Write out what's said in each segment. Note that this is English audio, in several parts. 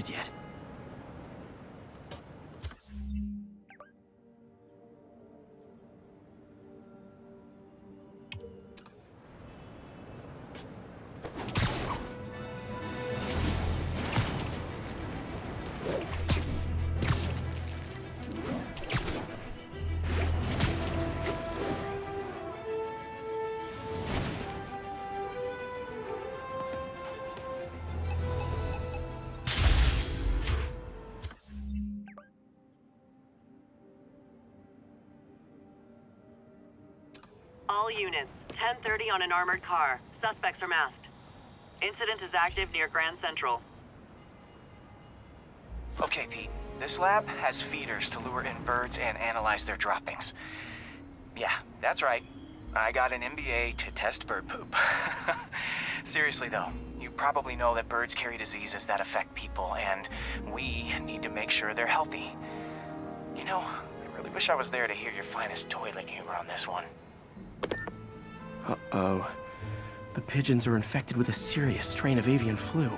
started yet. All units, 10:30 on an armored car. Suspects are masked. Incident is active near Grand Central. Okay, Pete. This lab has feeders to lure in birds and analyze their droppings. Yeah, that's right. I got an MBA to test bird poop. Seriously though, you probably know that birds carry diseases that affect people, and we need to make sure they're healthy. You know, I really wish I was there to hear your finest toilet humor on this one. Uh-oh. The pigeons are infected with a serious strain of avian flu.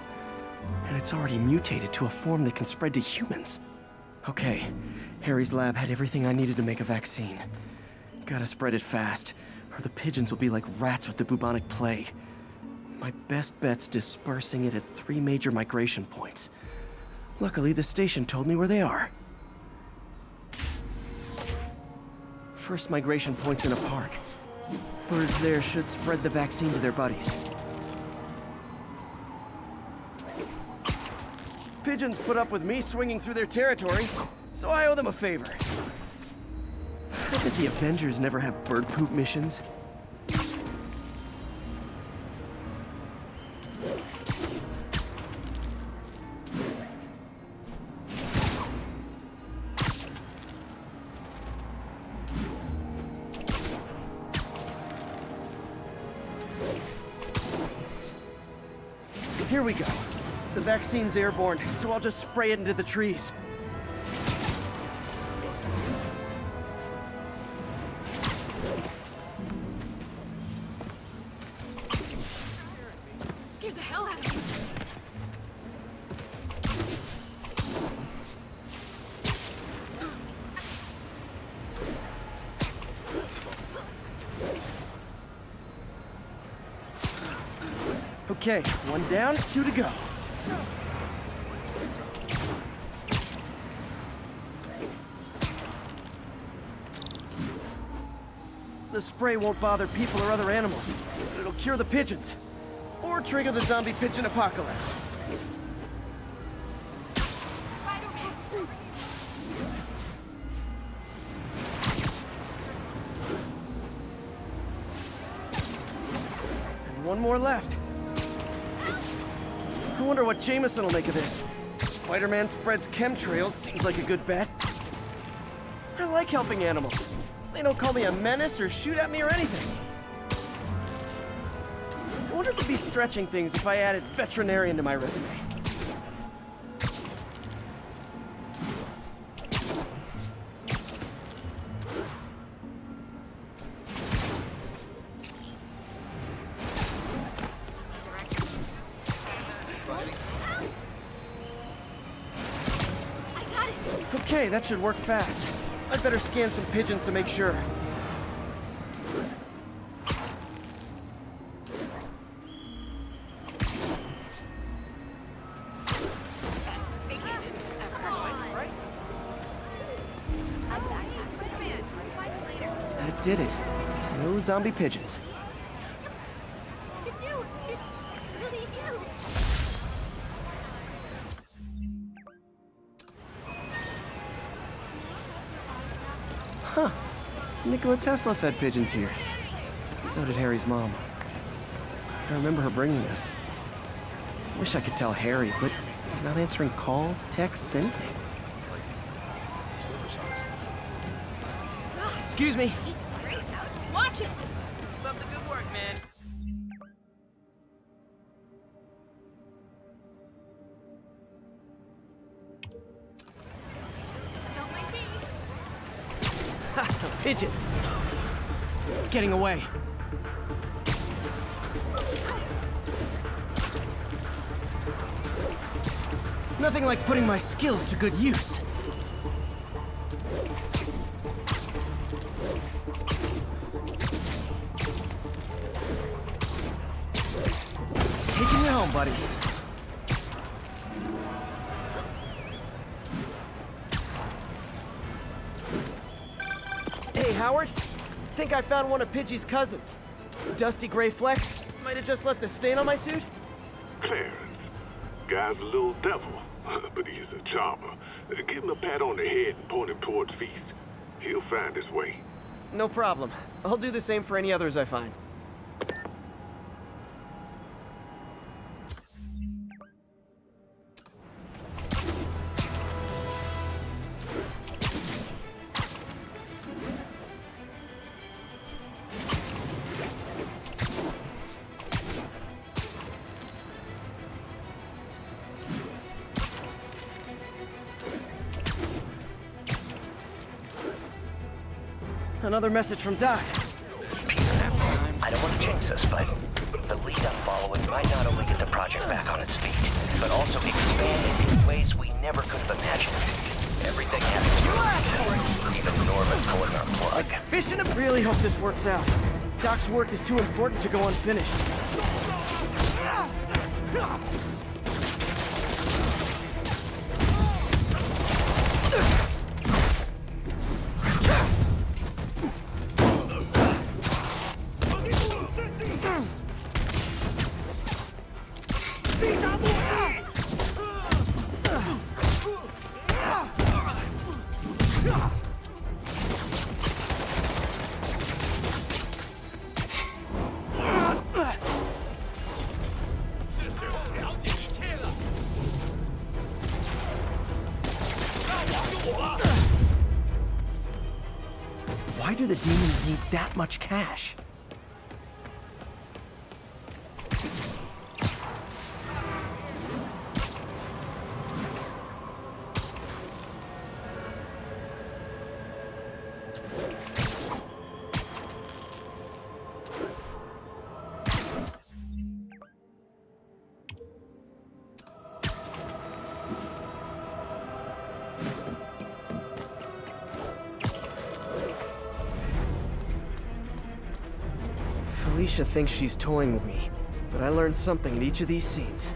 And it's already mutated to a form that can spread to humans. Okay, Harry's lab had everything I needed to make a vaccine. Gotta spread it fast, or the pigeons will be like rats with the bubonic plague. My best bet's dispersing it at 3 major migration points. Luckily, the station told me where they are. First migration point's in a park. Birds there should spread the vaccine to their buddies. Pigeons put up with me swinging through their territories, so I owe them a favor. I bet the Avengers never have bird poop missions. Here we go. The vaccine's airborne, so I'll just spray it into the trees. Scared the hell out of me. Okay, 1 down, 2 to go. The spray won't bother people or other animals, but it'll cure the pigeons. Or trigger the zombie pigeon apocalypse. And 1 more left. I wonder what Jameson will make of this. Spider-Man spreads chemtrails, seems like a good bet. I like helping animals. They don't call me a menace or shoot at me or anything. I wonder if it'd be stretching things if I added veterinarian to my resume. Okay, that should work fast. I'd better scan some pigeons to make sure. That did it. No zombie pigeons. It's you! It's really you! Huh. Nikola Tesla fed pigeons here. So did Harry's mom. I remember her bringing this. Wish I could tell Harry, but he's not answering calls, texts, anything. Excuse me. It's great out. Watch it! Keep up the good work, man. Don't mind me. Ha! A pigeon! It's getting away. Nothing like putting my skills to good use. Taking you home, buddy. Hey, Howard. Think I found one of Pidgey's cousins. Dusty gray flecks. Might have just left a stain on my suit. Clarence. Guy's a little devil, but he's a charmer. Give him a pat on the head and point him towards Feast. He'll find his way. No problem. I'll do the same for any others I find. Another message from Doc. Peter, I don't want to jinx us, but the lead I'm following might not only get the project back on its feet, but also expand in ways we never could have imagined. Everything happens for a reason, even Norman pulling our plug. Fishing him? Really hope this works out. Doc's work is too important to go unfinished. Why do the demons need that much cash? Felicia thinks she's toying with me, but I learned something in each of these scenes.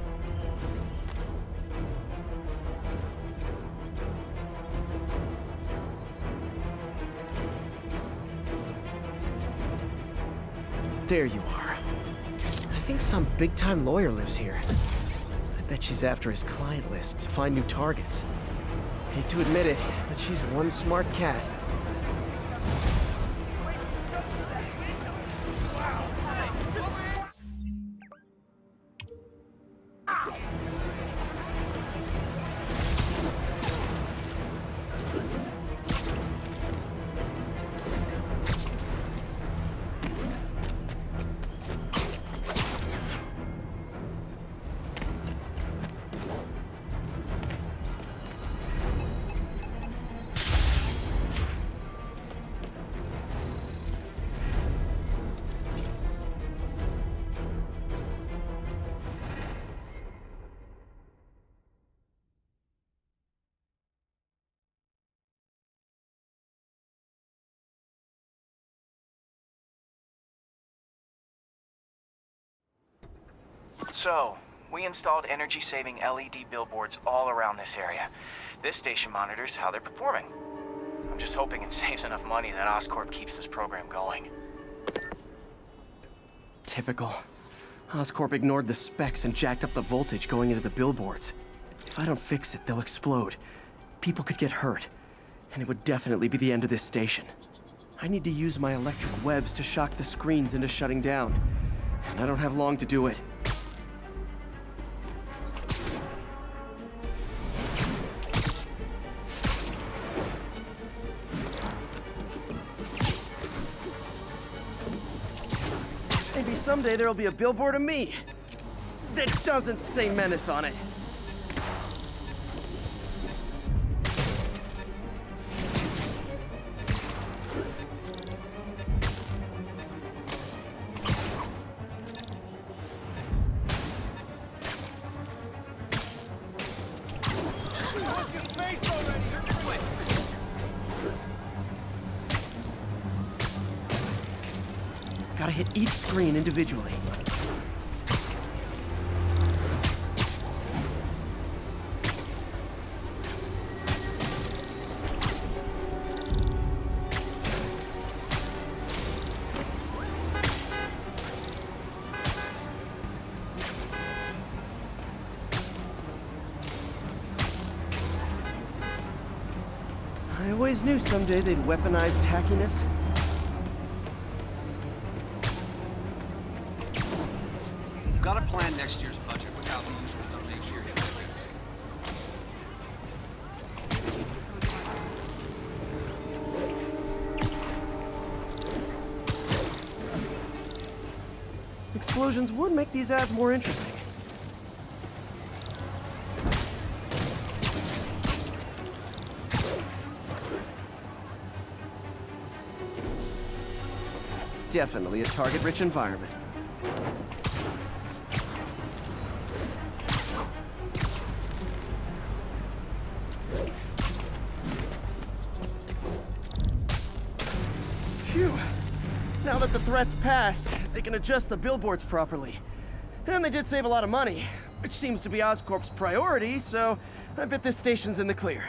There you are. I think some big-time lawyer lives here. I bet she's after his client list to find new targets. Hate to admit it, but she's one smart cat. So, we installed energy-saving LED billboards all around this area. This station monitors how they're performing. I'm just hoping it saves enough money that Oscorp keeps this program going. Typical. Oscorp ignored the specs and jacked up the voltage going into the billboards. If I don't fix it, they'll explode. People could get hurt. And it would definitely be the end of this station. I need to use my electric webs to shock the screens into shutting down. And I don't have long to do it. Maybe someday there'll be a billboard of me that doesn't say Menace on it. Gotta hit each screen individually. I always knew someday they'd weaponize tackiness. Gotta plan next year's budget without the usual donation here. Explosions would make these ads more interesting. Definitely a target-rich environment. Phew. Now that the threat's passed, they can adjust the billboards properly. And they did save a lot of money, which seems to be Oscorp's priority, so I bet this station's in the clear.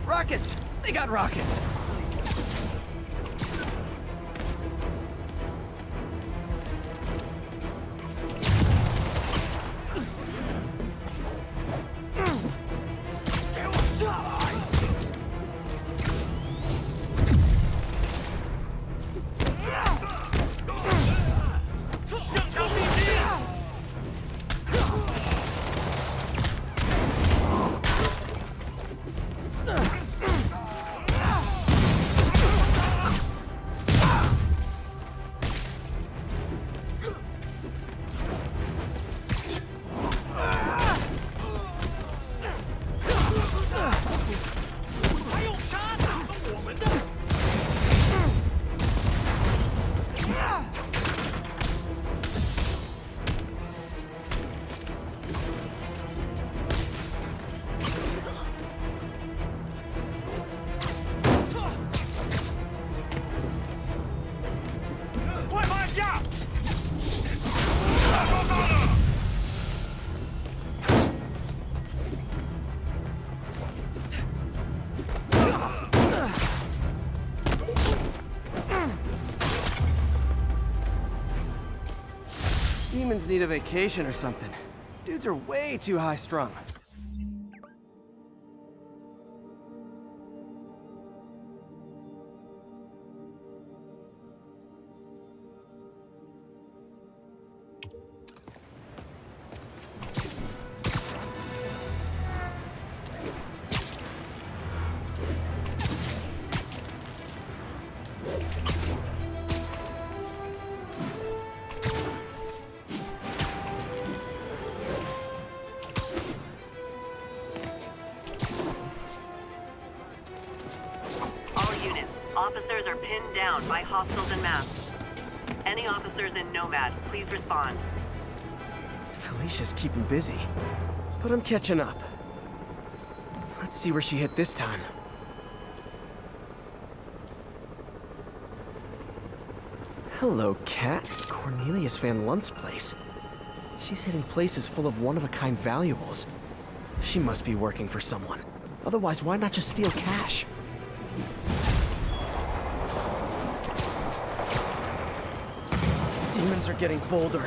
Rockets! They got rockets! Demons need a vacation or something. Dudes are way too high-strung. Officers are pinned down by hostiles and masks. Any officers in Nomad, please respond. Felicia's keeping busy, but I'm catching up. Let's see where she hit this time. Hello, Kat. Cornelius Van Lunt's place. She's hitting places full of one-of-a-kind valuables. She must be working for someone. Otherwise, why not just steal cash? Demons are getting bolder,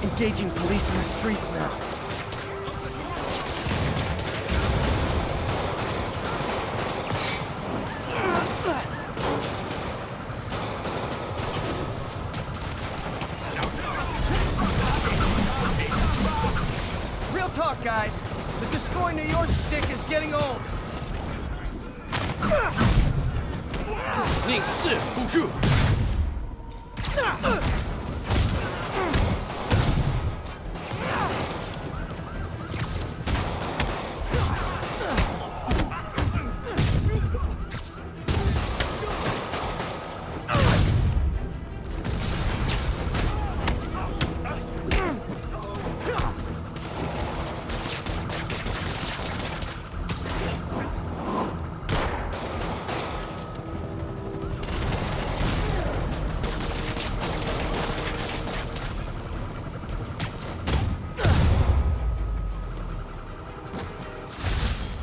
engaging police in the streets now. Real talk, guys. The Destroy New York stick is getting old. 宁死不屈。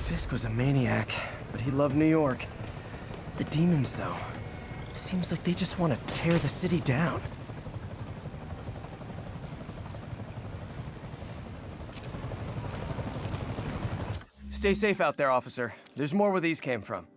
Fisk was a maniac, but he loved New York. The demons, though, seems like they just want to tear the city down. Stay safe out there, officer. There's more where these came from.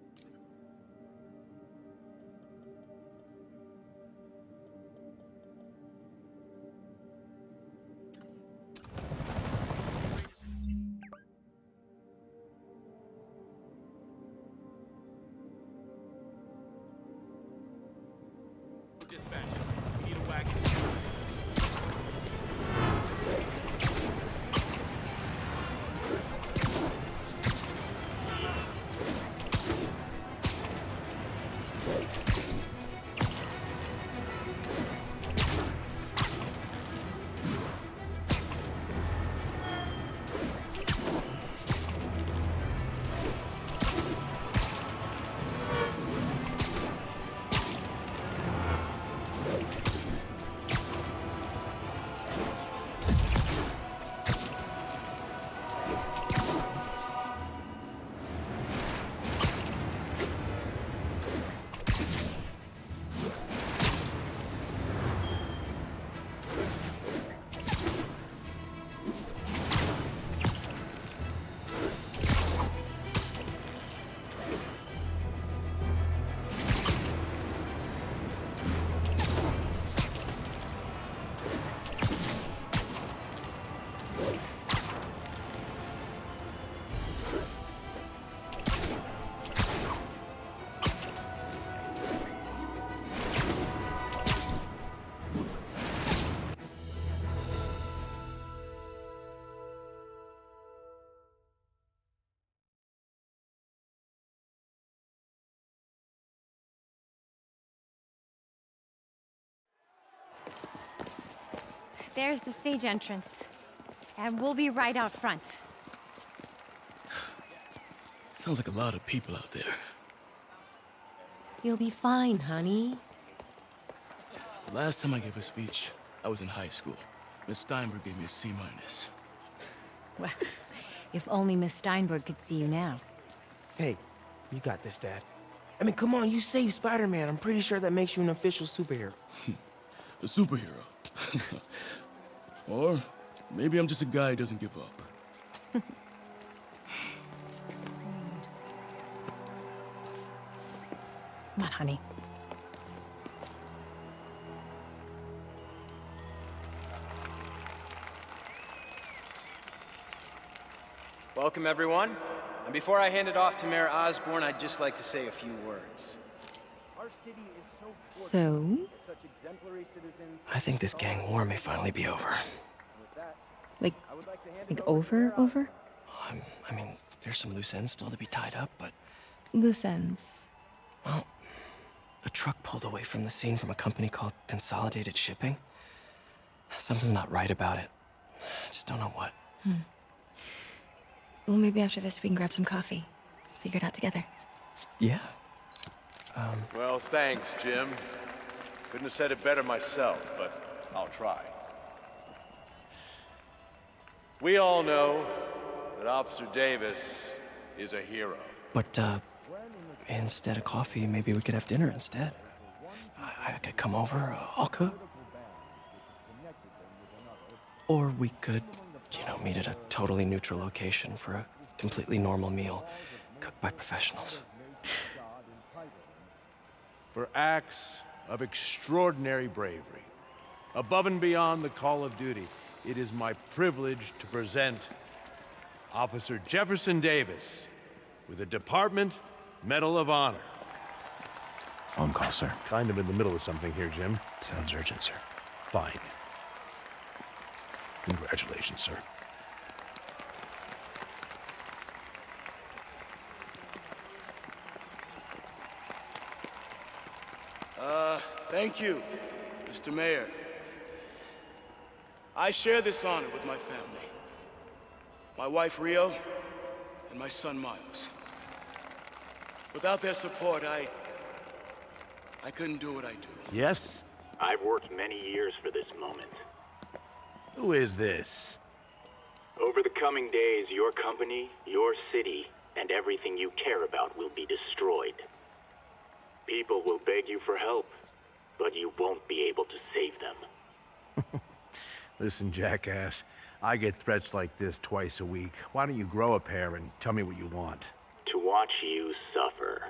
There's the stage entrance. And we'll be right out front. Sounds like a lot of people out there. You'll be fine, honey. The last time I gave a speech, I was in high school. Miss Steinberg gave me a C-. Well, if only Miss Steinberg could see you now. Hey, you got this, Dad. I mean, come on, you saved Spider-Man. I'm pretty sure that makes you an official superhero. A superhero. Or maybe I'm just a guy who doesn't give up. Come on, honey. Welcome, everyone. And before I hand it off to Mayor Osborn, I'd just like to say a few words. So? I think this gang war may finally be over. Like over? I mean, there's some loose ends still to be tied up, but... Loose ends. Well, A truck pulled away from the scene from a company called Consolidated Shipping. Something's not right about it. I just don't know what. Well, maybe after this we can grab some coffee. Figure it out together. Yeah. Well, thanks, Jim. Couldn't have said it better myself, but I'll try. We all know that Officer Davis is a hero. But, instead of coffee, maybe we could have dinner instead. I could come over, I'll cook. Or we could, meet at a totally neutral location for a completely normal meal, cooked by professionals. For acts of extraordinary bravery, above and beyond the call of duty, it is my privilege to present Officer Jefferson Davis with the Department Medal of Honor. Phone call, sir. Kind of in the middle of something here, Jim. Sounds urgent, sir. Fine. Congratulations, sir. Thank you, Mr. Mayor. I share this honor with my family. My wife, Rio, and my son, Miles. Without their support, I couldn't do what I do. Yes? I've worked many years for this moment. Who is this? Over the coming days, your company, your city, and everything you care about will be destroyed. People will beg you for help, but you won't be able to save them. Listen, jackass, I get threats like this twice a week. Why don't you grow a pair and tell me what you want? To watch you suffer.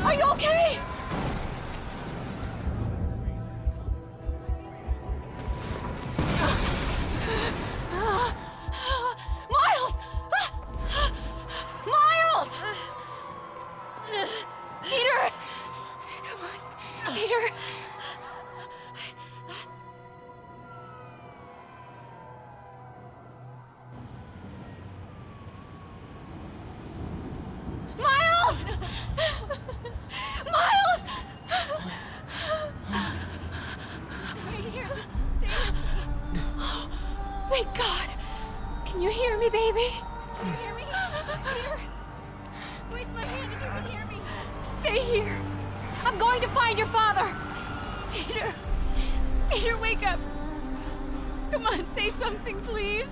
Are you okay? Miles! Miles! Peter! Come on, Peter. Miles! Miles! Right here, just stay with me. Thank God. Can you hear me, baby? Can you hear me? Peter? Squeeze my hand if you can hear me. Stay here. I'm going to find your father. Peter! Peter, wake up! Come on, say something, please.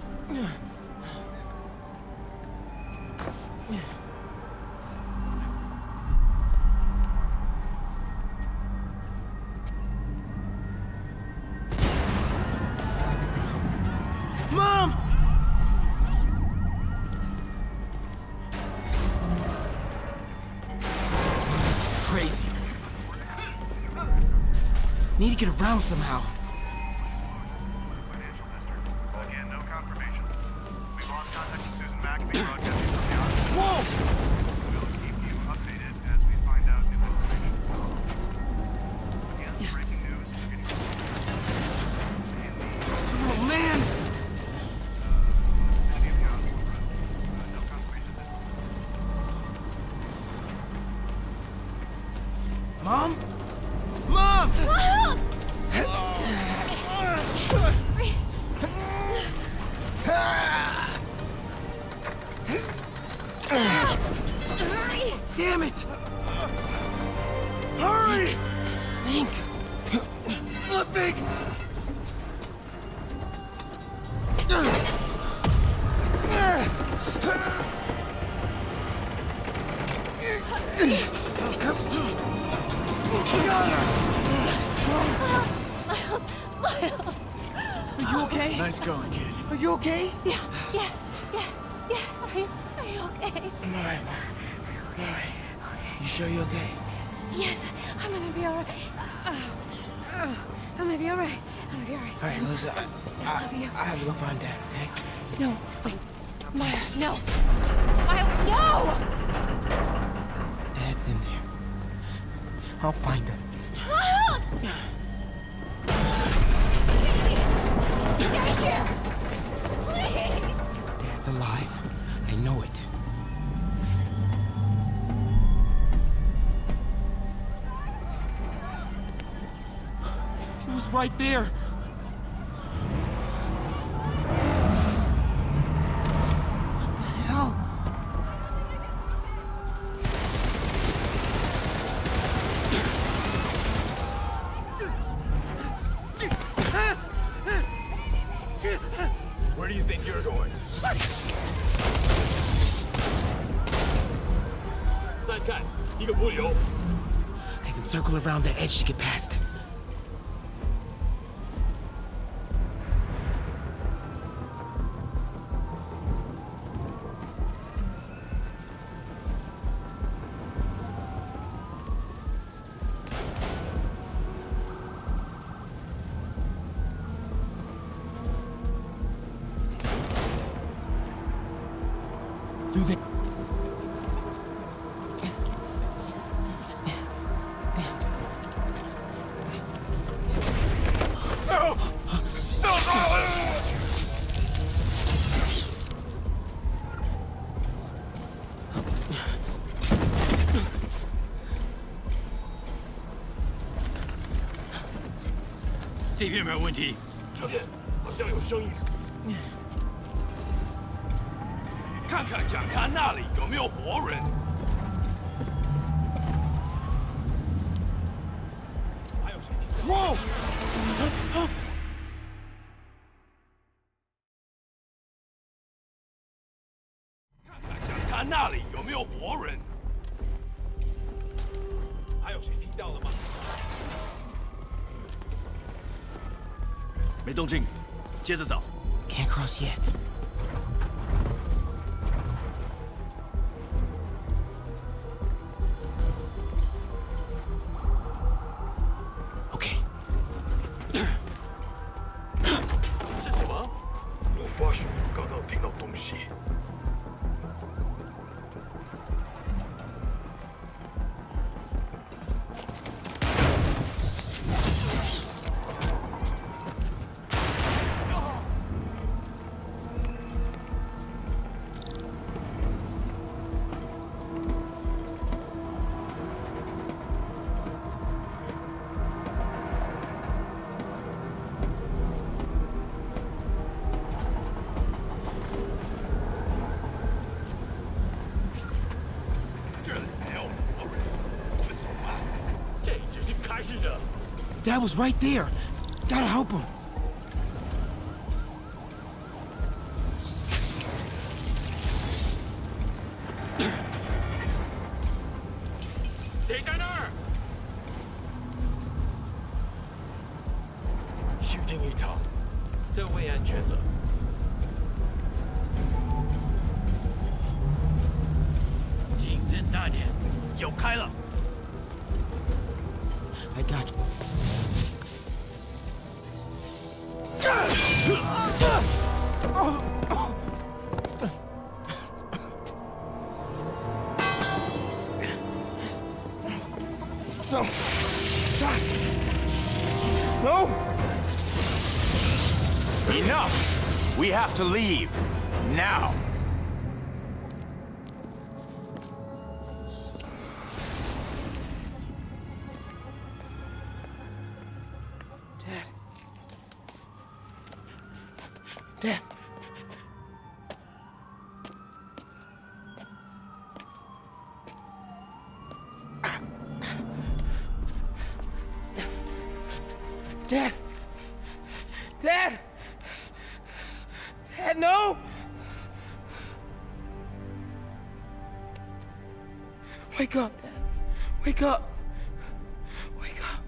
Mom! This is crazy. Need to get around somehow. Again, no confirmation. We've lost contact with Susan Maccabee broadcasting from the office. Whoa! We'll keep you updated as we find out new information. Again, breaking news. Oh, man! No confirmation. Mom? Mom! Miles! Damn it! Hurry! Think. Ludwig! Are you okay? Nice going, kid. Are you okay? Yeah. Are you okay? I'm alright. You sure you're okay? Yes, I'm gonna be alright. I'm gonna be alright. Alright, listen. I love you. I have to go find Dad, okay? No, wait. Miles, no. Miles, no! Dad's in there. I'll find him. Miles! Get here! Please! Dad's alive. I know it. He was right there. What the hell? Where do you think you're going? I can circle around the edge to get past it. Through the... Whoa! 看那里有没有活人？还有谁听到了吗？没动静，接着找。Can't cross yet. Okay. 是什么？我发现刚刚听到东西。Dad was right there. Gotta help him. I got you. No. Stop. No. Enough! We have to leave. Now! Dad. Dad! Dad! Dad, no! Wake up, Dad. Wake up. Wake up.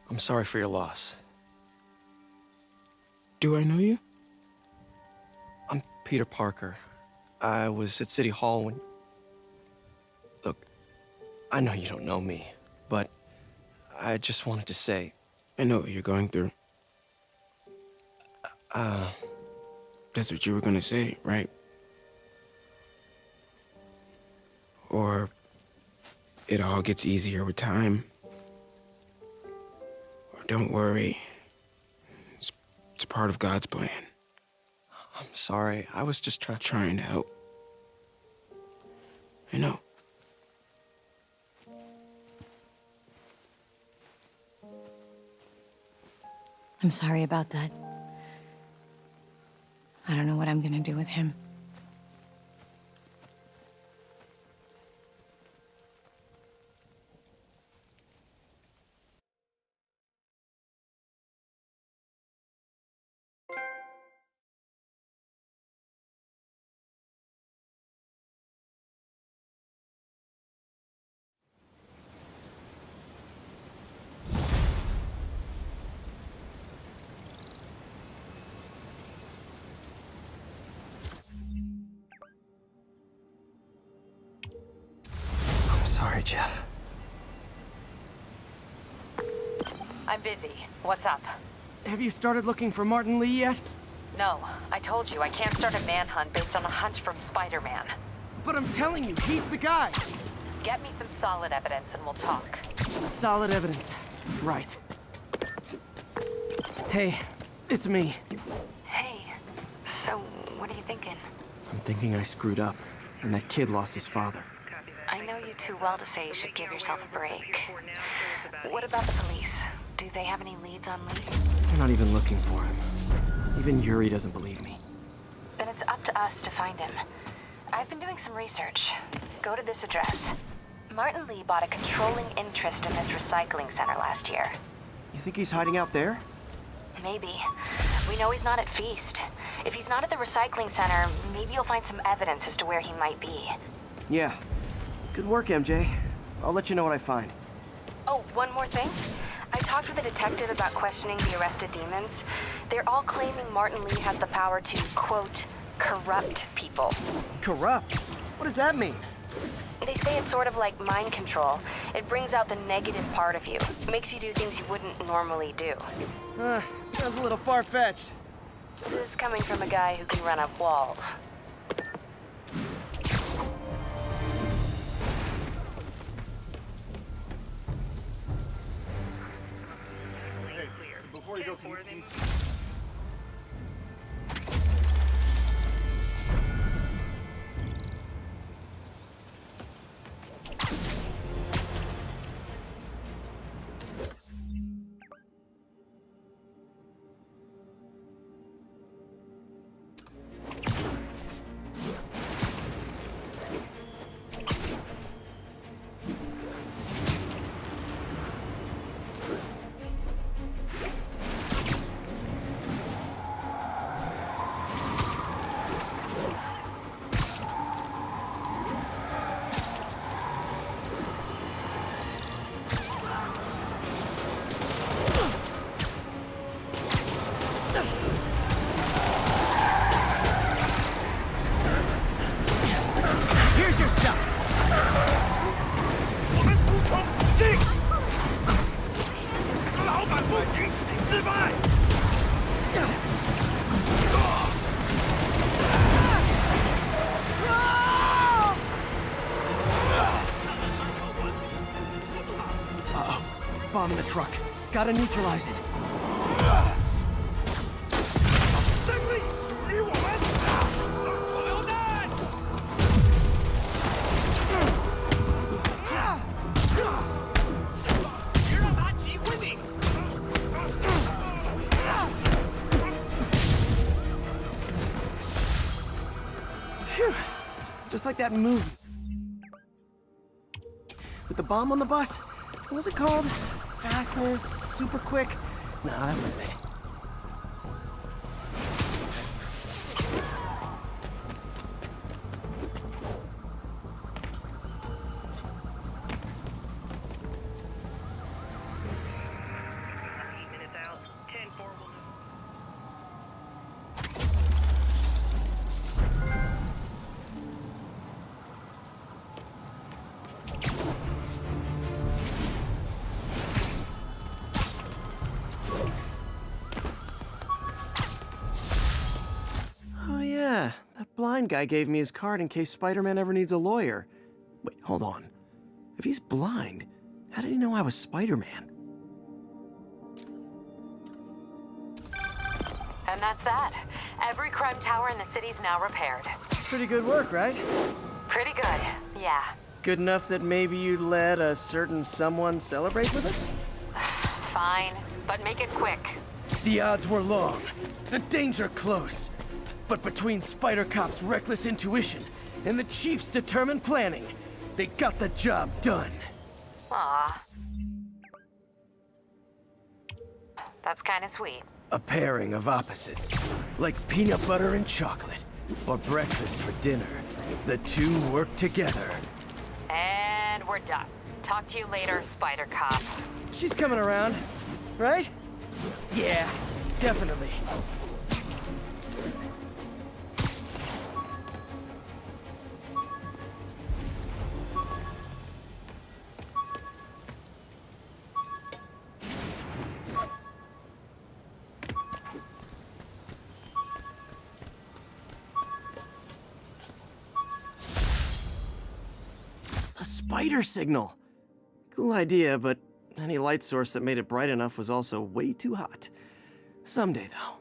I'm sorry for your loss. Do I know you? I'm Peter Parker. I was at City Hall when... Look, I know you don't know me, but I just wanted to say... I know what you're going through. That's what you were gonna say, right? Or it all gets easier with time. Or don't worry. It's part of God's plan. I'm sorry. I was just trying to help. I know. I'm sorry about that. I don't know what I'm gonna do with him. Sorry, Jeff. I'm busy. What's up? Have you started looking for Martin Lee yet? No, I told you I can't start a manhunt based on a hunch from Spider-Man. But I'm telling you, he's the guy. Get me some solid evidence and we'll talk. Solid evidence. Right. Hey, it's me. Hey, so what are you thinking? I'm thinking I screwed up, and that kid lost his father. I know you too well to say you should give yourself a break. What about the police? Do they have any leads on Lee? They're not even looking for him. Even Yuri doesn't believe me. Then it's up to us to find him. I've been doing some research. Go to this address. Martin Lee bought a controlling interest in this recycling center last year. You think he's hiding out there? Maybe. We know he's not at Feast. If he's not at the recycling center, maybe you'll find some evidence as to where he might be. Yeah. Good work, MJ. I'll let you know what I find. Oh, one more thing. I talked with a detective about questioning the arrested demons. They're all claiming Martin Lee has the power to, quote, corrupt people. Corrupt? What does that mean? They say it's sort of like mind control. It brings out the negative part of you. Makes you do things you wouldn't normally do. Sounds a little far-fetched. This is coming from a guy who can run up walls. Before you go, can you... bomb in the truck. Gotta neutralize it. Phew. Just like that movie. With the bomb on the bus? What was it called? Fastness? Super quick? Nah, that wasn't it. Blind guy gave me his card in case Spider-Man ever needs a lawyer. Wait, hold on. If he's blind, how did he know I was Spider-Man? And that's that. Every crime tower in the city's now repaired. Pretty good work, right? Pretty good, yeah. Good enough that maybe you'd let a certain someone celebrate with us? Fine, but make it quick. The odds were long, the danger close. But between Spider-Cop's reckless intuition and the Chief's determined planning, they got the job done. Aw. That's kinda sweet. A pairing of opposites, like peanut butter and chocolate, or breakfast for dinner. The two work together. And we're done. Talk to you later, Spider-Cop. She's coming around, right? Yeah, definitely. Spider signal. Cool idea, but any light source that made it bright enough was also way too hot. Someday, though.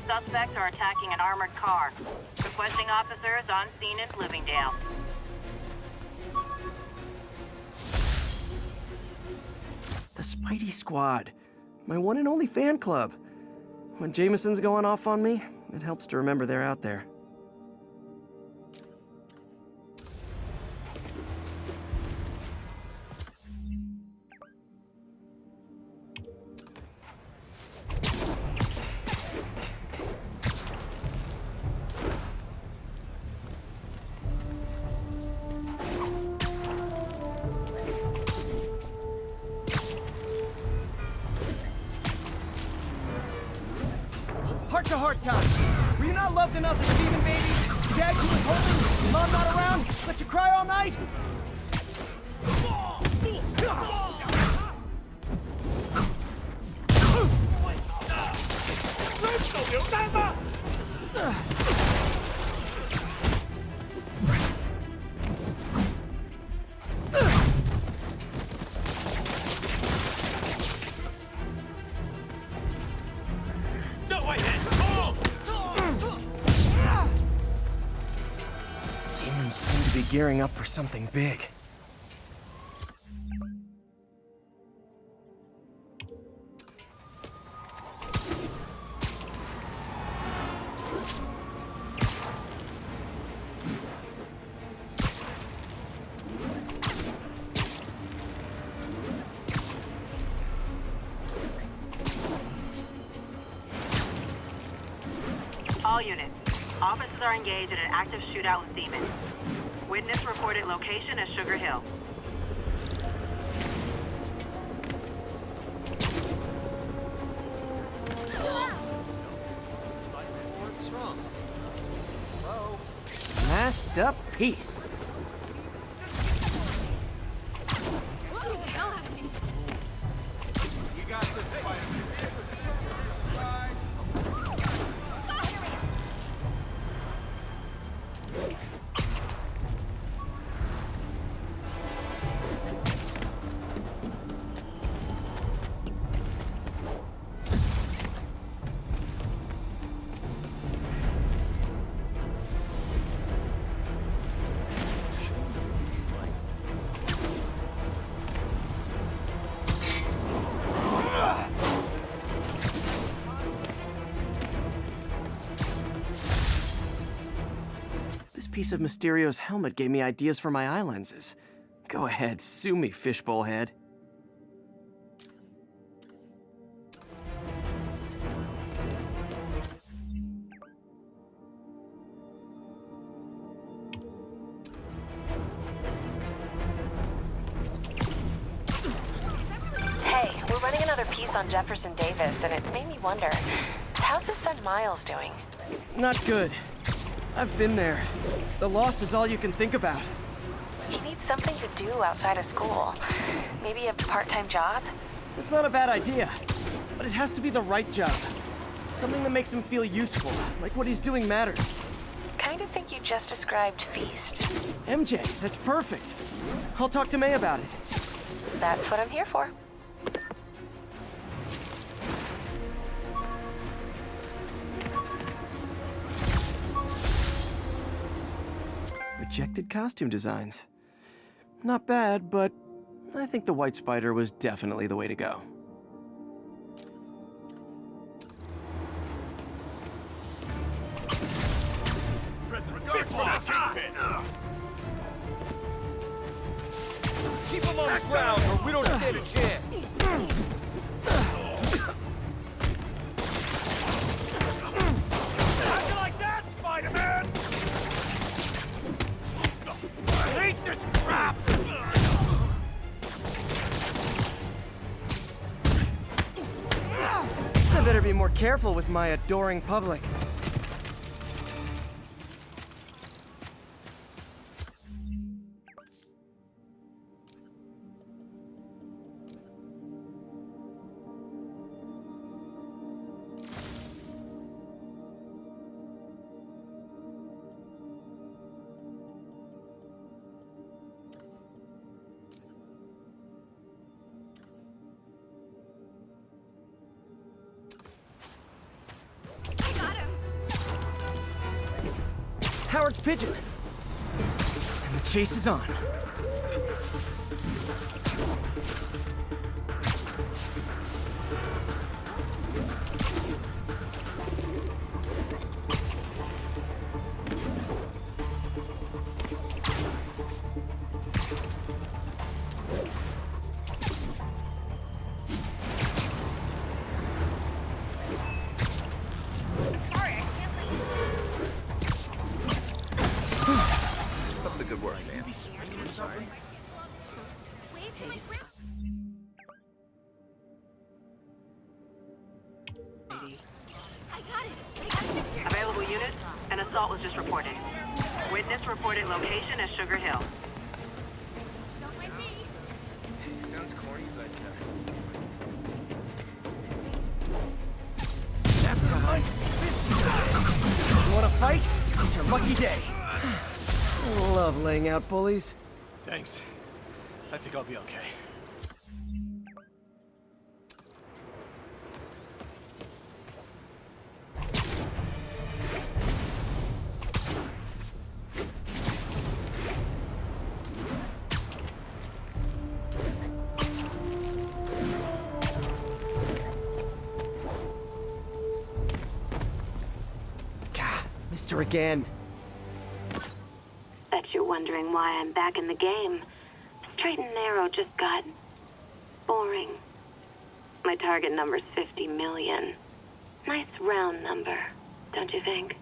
Suspects are attacking an armored car. Requesting officers on scene in Bloomingdale. The Spidey Squad. My one and only fan club. When Jameson's going off on me, it helps to remember they're out there. Heart-to-heart time. Were you not loved enough as demon babies? Dad you was holding? Mom not around? Let you cry all night? Demons seem to be gearing up for something big. Officers are engaged in an active shootout with demons. Witness reported location as Sugar Hill. Masterpiece. We got this fight. This piece of Mysterio's helmet gave me ideas for my eye lenses. Go ahead, sue me, fishbowl head. Hey, we're running another piece on Jefferson Davis, and it made me wonder, how's his son Miles doing? Not good. I've been there. The loss is all you can think about. He needs something to do outside of school. Maybe a part-time job? It's not a bad idea, but it has to be the right job. Something that makes him feel useful, like what he's doing matters. Kind of think you just described Feast. MJ, that's perfect. I'll talk to May about it. That's what I'm here for. Rejected costume designs. Not bad, but I think the White Spider was definitely the way to go. Keep him on the ground or we don't stand a chance. How'd you like that, Spider-Man? I hate this crap! I better be more careful with my adoring public. Howard's pigeon. And the chase is on. Good work, man. Available units, an assault was just reported. Witness reported location as Sugar Hill. Sounds corny, but That's time. You wanna fight? It's your lucky day. Love laying out bullies. Thanks. I think I'll be okay. God, Mr. Again. Bet you're wondering why I'm back in the game. Straight and narrow just got boring. My target number's 50 million. Nice round number, don't you think?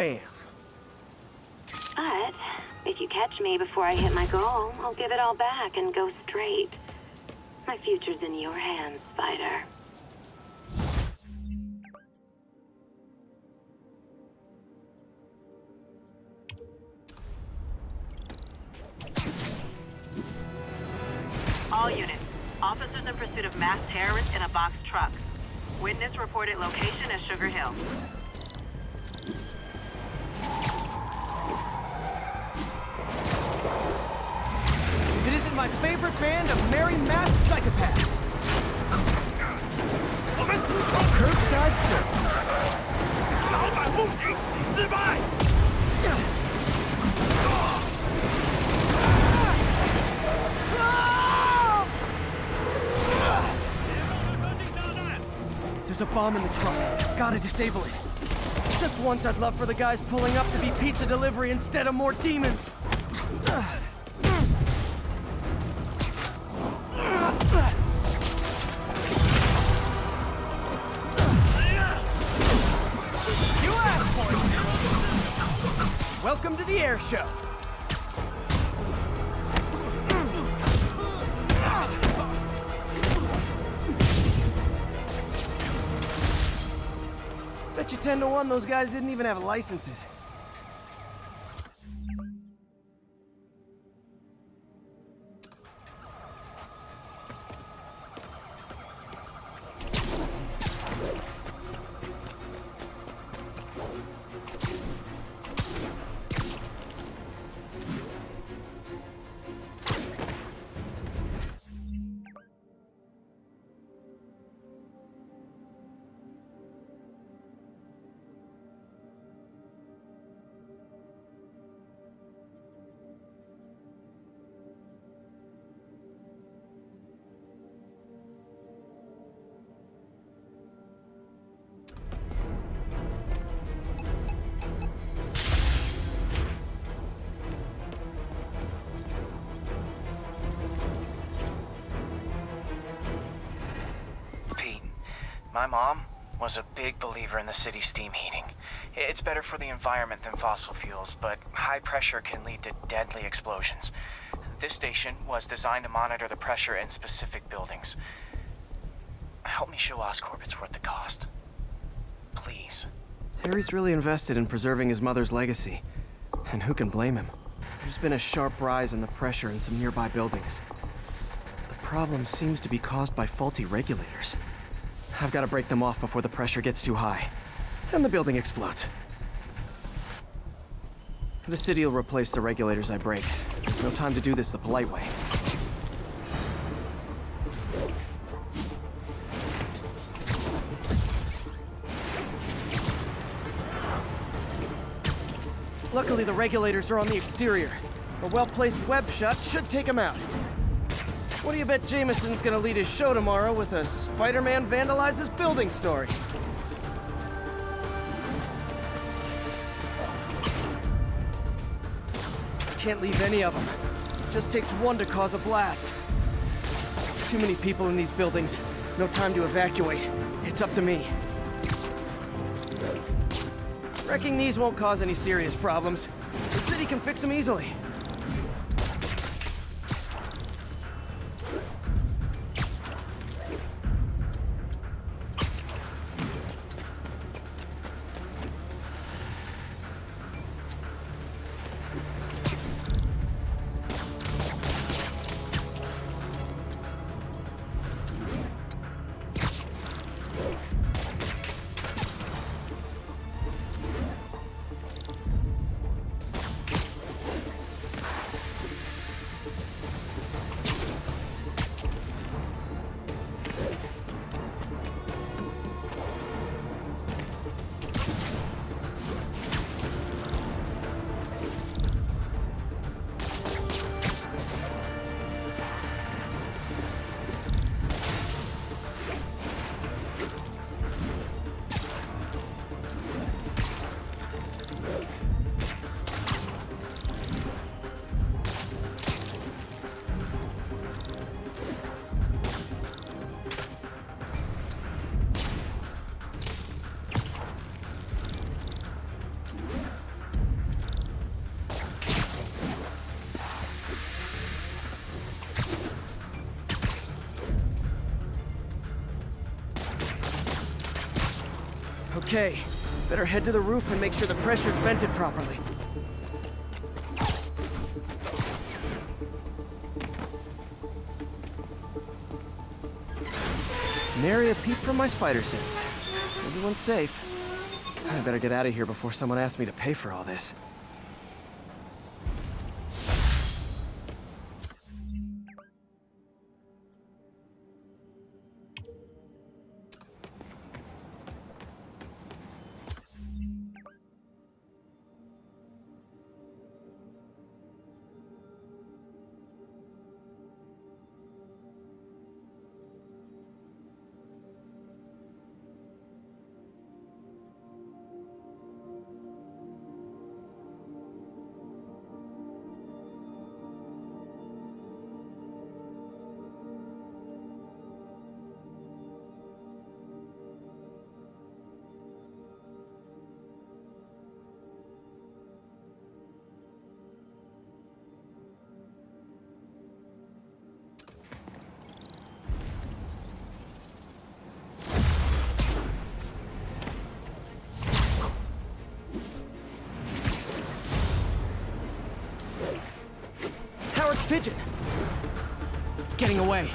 Bam! But if you catch me before I hit my goal, I'll give it all back and go straight. My future's in your hands, Spider. All units. Officers in pursuit of masked terrorists in a box truck. Witness reported location as Sugar Hill. If it isn't my favorite band of merry masked psychopaths. Curbside service. There's a bomb in the truck. Gotta disable it. Just once I'd love for the guys pulling up to be pizza delivery instead of more demons. You asked for it. Welcome to the air show. Bet you 10 to 1 those guys didn't even have licenses. My mom was a big believer in the city's steam heating. It's better for the environment than fossil fuels, but high pressure can lead to deadly explosions. This station was designed to monitor the pressure in specific buildings. Help me show Oscorp it's worth the cost. Please. Harry's really invested in preserving his mother's legacy. And who can blame him? There's been a sharp rise in the pressure in some nearby buildings. The problem seems to be caused by faulty regulators. I've got to break them off before the pressure gets too high. And the building explodes. The city will replace the regulators I break. There's no time to do this the polite way. Luckily, the regulators are on the exterior. A well-placed web shut should take them out. What do you bet Jameson's gonna lead his show tomorrow with a Spider-Man vandalizes building story? Can't leave any of them. Just takes one to cause a blast. Too many people in these buildings. No time to evacuate. It's up to me. Wrecking these won't cause any serious problems. The city can fix them easily. Okay, better head to the roof and make sure the pressure's vented properly. Nary a peep from my spider sense. Everyone's safe. I better get out of here before someone asks me to pay for all this. Howard's pigeon! It's getting away.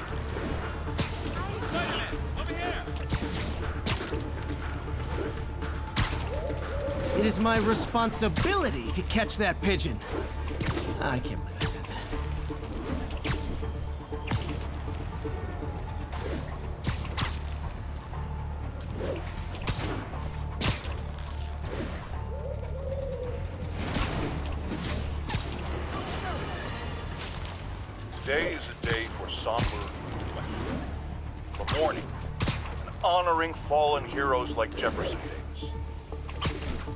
It is my responsibility to catch that pigeon. I can't believe I said that. Today is a day for somber reflection, for mourning, and honoring fallen heroes like Jefferson Davis.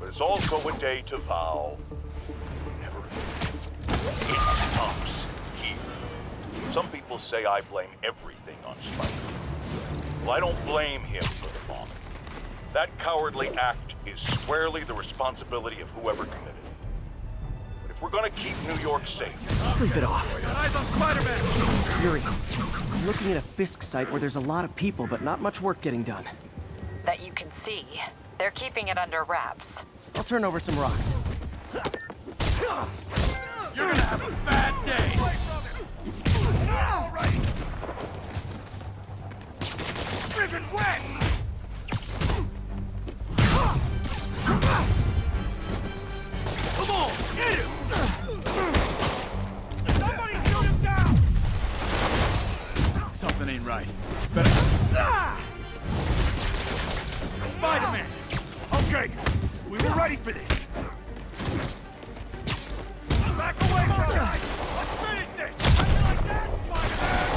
But it's also a day to vow never again. It stops here. Some people say I blame everything on Spider. Well, I don't blame him for the bombing. That cowardly act is squarely the responsibility of whoever committed it. We're gonna keep New York safe. Sleep it off. Eyes on Spider-Man! Fury, I'm looking at a Fisk site where there's a lot of people, but not much work getting done. That you can see. They're keeping it under wraps. I'll turn over some rocks. You're gonna have a bad day! All right! Driven wet! Come on, get him! Somebody shoot him down! Something ain't right. Better... Spider-Man! Okay, we were ready for this. Back away from the guy! Let's finish this! Like that, back away from him!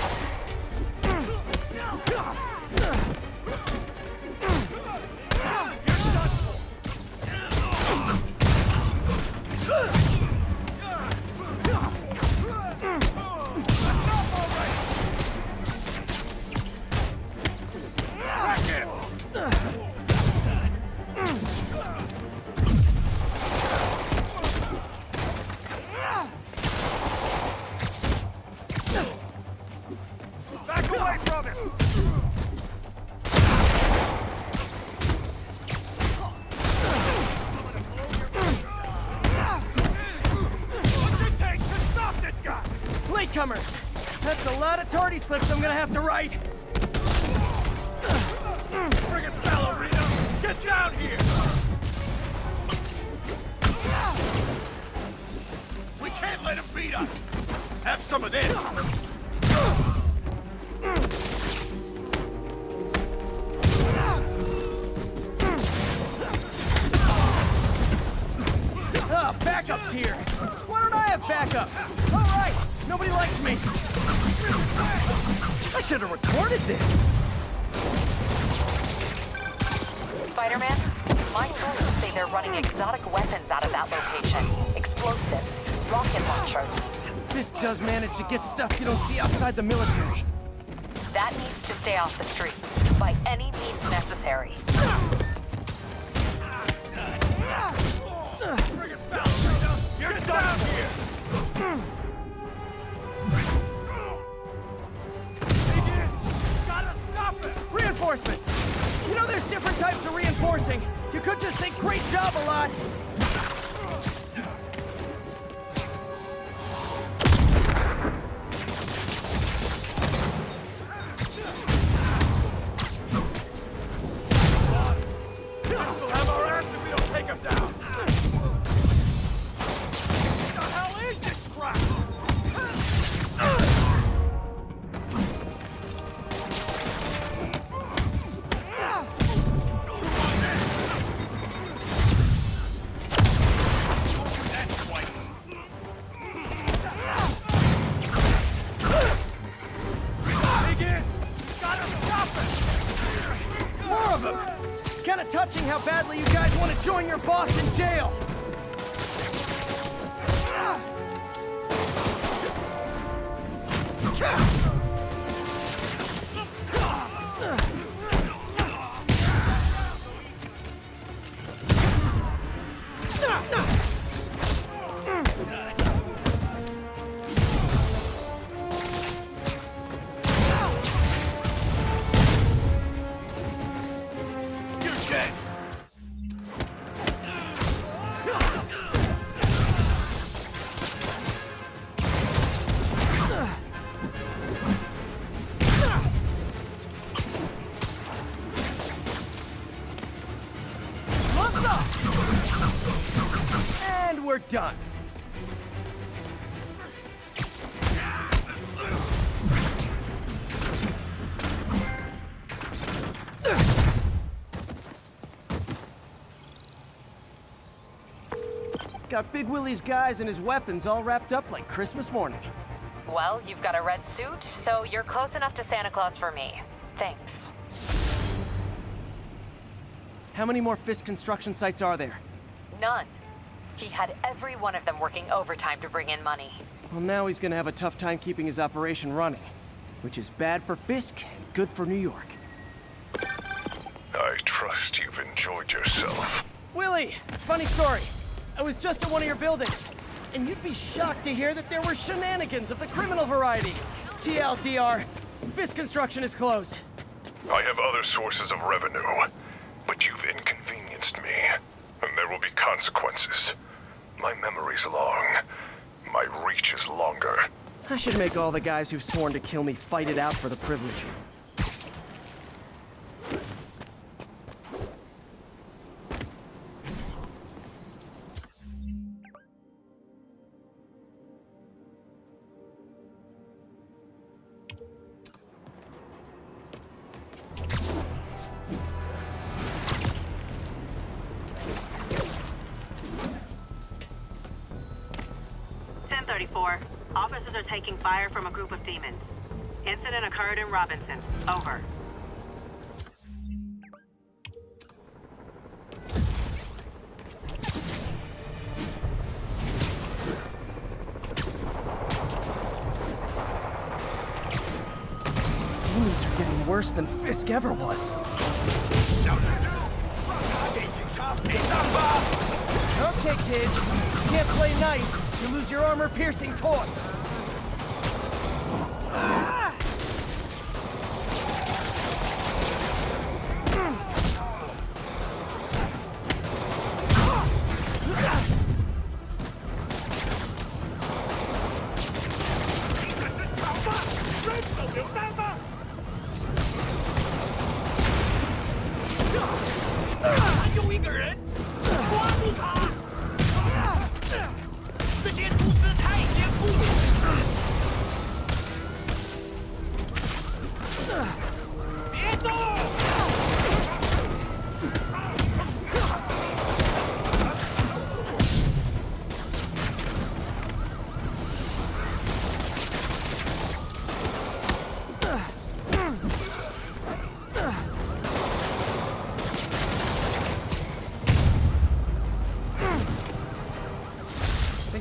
What's it take to stop this guy? Latecomers! That's a lot of tardy slips I'm gonna have to write! Bring it, ballerina! Get down here! We can't let him beat us! Have some of this! Ah, backup's here! Why don't I have backup? Alright! Nobody likes me! I should have recorded this! Spider-Man, my sources say they're running exotic weapons out of that location. Explosives, rocket launchers. Fisk does manage to get stuff you don't see outside the military. That needs to stay off the streets, by any means necessary. Get down here! Reinforcements! You know there's different types of reinforcing. You your boss in jail! And we're done. Got Big Willie's guys and his weapons all wrapped up like Christmas morning. Well, you've got a red suit, so you're close enough to Santa Claus for me. Thanks. How many more Fisk construction sites are there? None. He had every one of them working overtime to bring in money. Well, now he's gonna have a tough time keeping his operation running, which is bad for Fisk and good for New York. I trust you've enjoyed yourself. Willie, funny story. I was just at one of your buildings, and you'd be shocked to hear that there were shenanigans of the criminal variety. TLDR, Fisk construction is closed. I have other sources of revenue, but you've inconvenienced me, and there will be consequences. My memory's long. My reach is longer. I should make all the guys who've sworn to kill me fight it out for the privilege. Officers are taking fire from a group of demons. Incident occurred in Robinson. Over. Demons are getting worse than Fisk ever was. Okay, kid. You can't play nice. You lose your armor-piercing toys.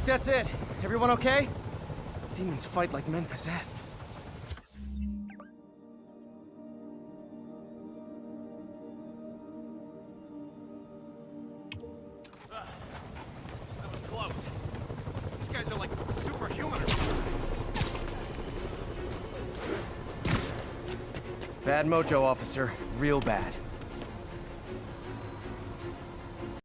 That's it. Everyone okay? Demons fight like men possessed. That was close. These guys are like superhuman. Bad mojo, officer. Real bad.